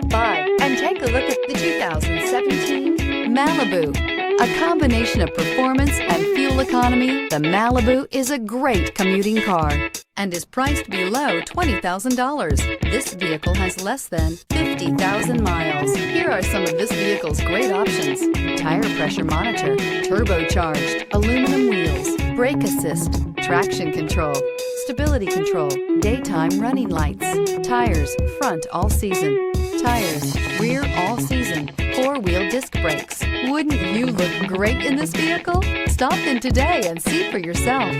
by and take a look at the 2017 Malibu. A combination of performance and fuel economy, the Malibu is a great commuting car and is priced below $20,000. This vehicle has less than 50,000 miles. Here are some of this vehicle's great options: tire pressure monitor, turbocharged, aluminum wheels, brake assist, traction control, stability control, daytime running lights, tires front all season, tires rear all season, four-wheel disc brakes. Wouldn't you look great in this vehicle? Stop in today and see for yourself.